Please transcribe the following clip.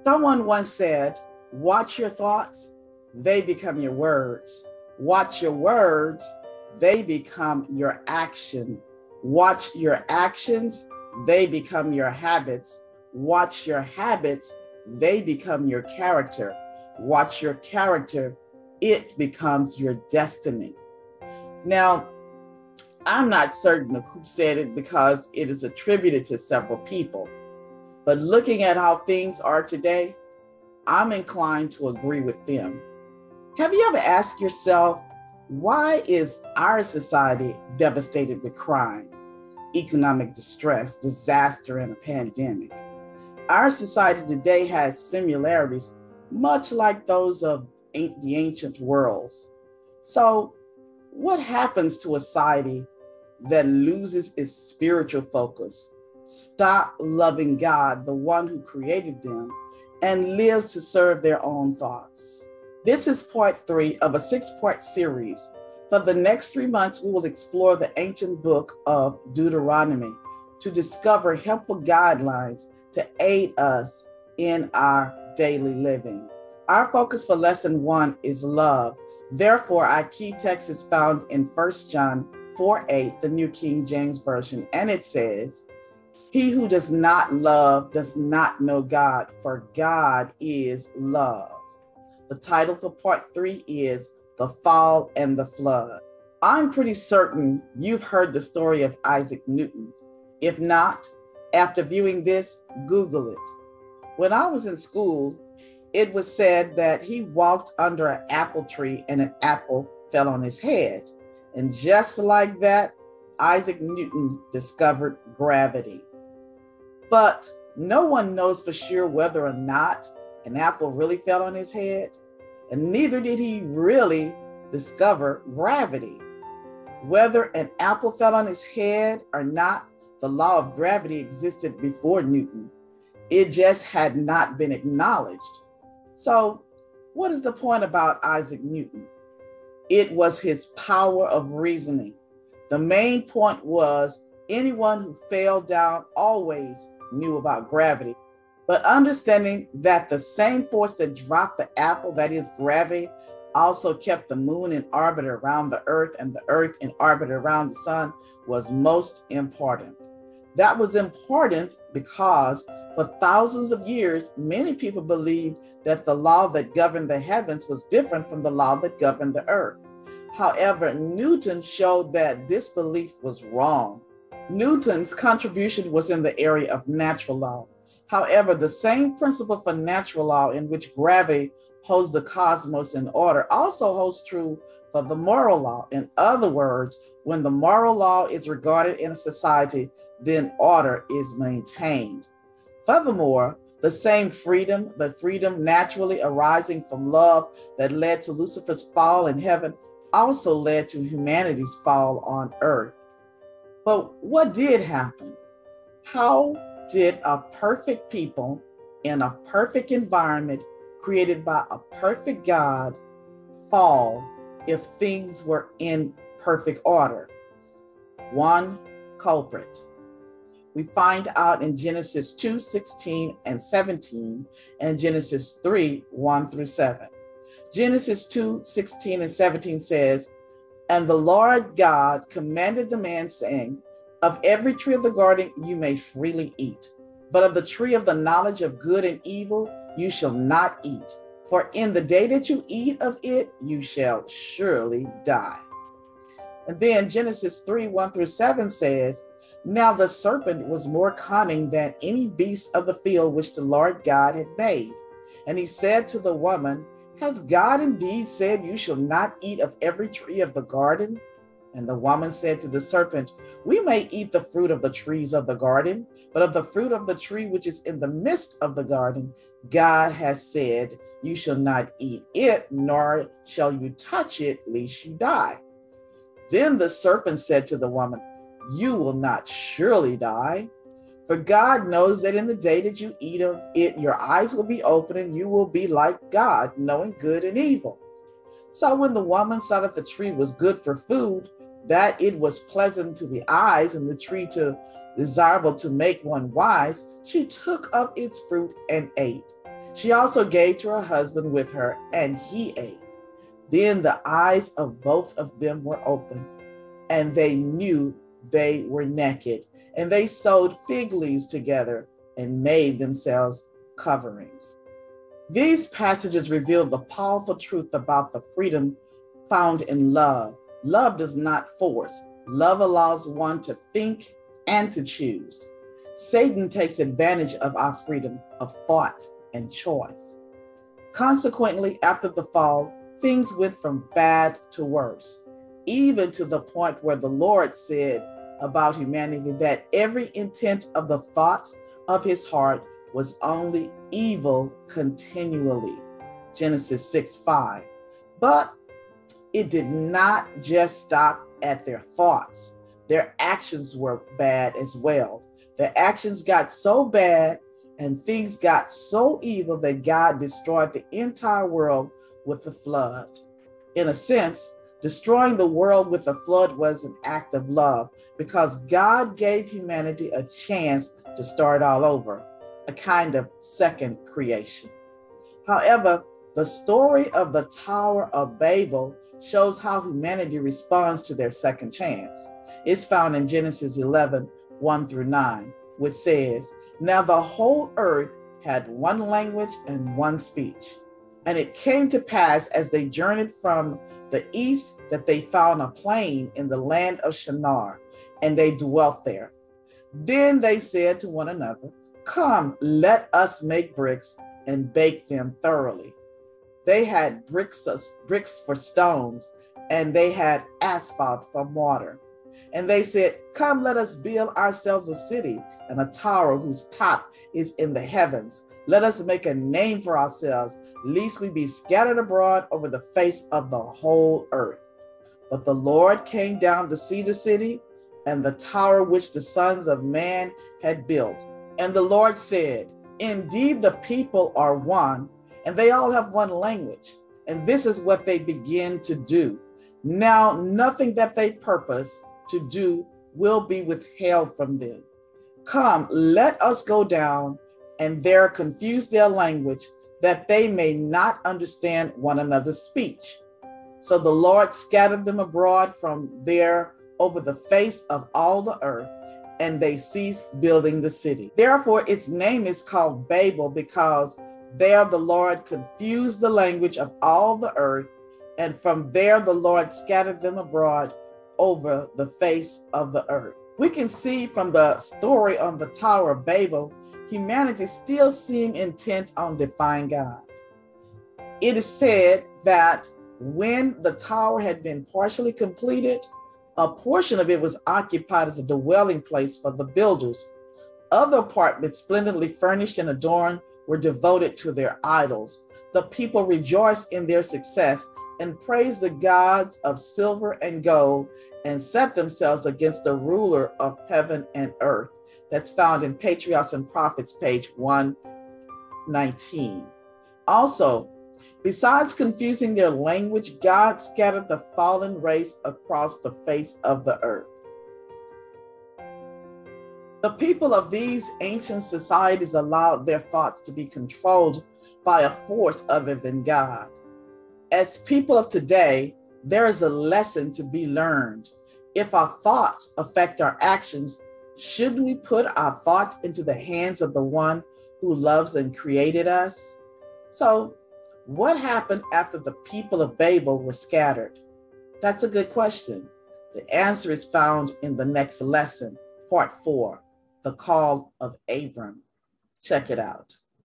Someone once said, watch your thoughts, they become your words. Watch your words, they become your action. Watch your actions, they become your habits. Watch your habits, they become your character. Watch your character, it becomes your destiny. Now, I'm not certain of who said it because it is attributed to several people. But looking at how things are today, I'm inclined to agree with them. Have you ever asked yourself, why is our society devastated with crime, economic distress, disaster, and a pandemic? Our society today has similarities much like those of the ancient worlds. So, what happens to a society that loses its spiritual focus, stop loving God, the one who created them, and lives to serve their own thoughts? This is part 3 of a 6-part series. For the next 3 months, we will explore the ancient book of Deuteronomy to discover helpful guidelines to aid us in our daily living. Our focus for lesson 1 is love. Therefore, our key text is found in 1 John 4:8, the New King James Version, and it says, "He who does not love does not know God, for God is love." The title for part 3 is The Fall and the Flood. I'm pretty certain you've heard the story of Isaac Newton. If not, after viewing this, Google it. When I was in school, it was said that he walked under an apple tree and an apple fell on his head. And just like that, Isaac Newton discovered gravity. But no one knows for sure whether or not an apple really fell on his head, and neither did he really discover gravity. Whether an apple fell on his head or not, the law of gravity existed before Newton. It just had not been acknowledged. So, what is the point about Isaac Newton? It was his power of reasoning. The main point was anyone who fell down always knew about gravity. But understanding that the same force that dropped the apple, that is gravity, also kept the moon in orbit around the earth and the earth in orbit around the sun was most important. That was important because for thousands of years, many people believed that the law that governed the heavens was different from the law that governed the earth. However, Newton showed that this belief was wrong. Newton's contribution was in the area of natural law. However, the same principle for natural law in which gravity holds the cosmos in order also holds true for the moral law. In other words, when the moral law is regarded in a society, then order is maintained. Furthermore, the same freedom, the freedom naturally arising from love that led to Lucifer's fall in heaven, also led to humanity's fall on earth. But what did happen? How did a perfect people in a perfect environment created by a perfect God fall if things were in perfect order? One culprit. We find out in Genesis 2:16 and 17 and Genesis 3:1 through 7. Genesis 2:16 and 17 says, "And the Lord God commanded the man, saying, Of every tree of the garden you may freely eat, but of the tree of the knowledge of good and evil you shall not eat. For in the day that you eat of it, you shall surely die." And then Genesis 3:1 through 7 says, "Now the serpent was more cunning than any beast of the field which the Lord God had made. And he said to the woman, Has God indeed said you shall not eat of every tree of the garden? And the woman said to the serpent, We may eat the fruit of the trees of the garden, but of the fruit of the tree which is in the midst of the garden, God has said, You shall not eat it, nor shall you touch it, lest you die. Then the serpent said to the woman, You will not surely die. For God knows that in the day that you eat of it, your eyes will be open and you will be like God, knowing good and evil." So when the woman saw that the tree was good for food, that it was pleasant to the eyes, and the tree desirable to make one wise, she took of its fruit and ate. She also gave to her husband with her, and he ate. Then the eyes of both of them were opened, and they knew they were naked, and they sewed fig leaves together and made themselves coverings. These passages reveal the powerful truth about the freedom found in love. Love does not force. Love allows one to think and to choose. Satan takes advantage of our freedom of thought and choice. Consequently, after the fall, things went from bad to worse, even to the point where the Lord said about humanity that every intent of the thoughts of his heart was only evil continually. Genesis 6:5. But it did not just stop at their thoughts. Their actions were bad as well. Their actions got so bad and things got so evil that God destroyed the entire world with the flood. In a sense, destroying the world with the flood was an act of love because God gave humanity a chance to start all over, a kind of second creation. However, the story of the Tower of Babel shows how humanity responds to their second chance. It's found in Genesis 11:1-9, which says, "Now the whole earth had one language and one speech. And it came to pass as they journeyed from the east that they found a plain in the land of Shinar, and they dwelt there. Then they said to one another, 'Come, let us make bricks and bake them thoroughly.' They had bricks for stones, and they had asphalt for mortar. And they said, 'Come, let us build ourselves a city and a tower whose top is in the heavens. Let us make a name for ourselves, lest we be scattered abroad over the face of the whole earth.' But the Lord came down to see the city and the tower which the sons of man had built. And the Lord said, 'Indeed, the people are one, and they all have one language. And this is what they begin to do. Now nothing that they purpose to do will be withheld from them. Come, let us go down and there confuse their language, that they may not understand one another's speech.' So the Lord scattered them abroad from there over the face of all the earth, and they ceased building the city. Therefore its name is called Babel, because there the Lord confused the language of all the earth, and from there the Lord scattered them abroad over the face of the earth." We can see from the story on the Tower of Babel, humanity still seemed intent on defying God. It is said that when the tower had been partially completed, a portion of it was occupied as a dwelling place for the builders. Other apartments, splendidly furnished and adorned, were devoted to their idols. The people rejoiced in their success and praised the gods of silver and gold, and set themselves against the ruler of heaven and earth. That's found in Patriarchs and Prophets, page 119. Also, besides confusing their language, God scattered the fallen race across the face of the earth. The people of these ancient societies allowed their thoughts to be controlled by a force other than God. As people of today, there is a lesson to be learned. If our thoughts affect our actions, should we put our thoughts into the hands of the one who loves and created us? So, what happened after the people of Babel were scattered? That's a good question. The answer is found in the next lesson, part 4, the call of Abram. Check it out.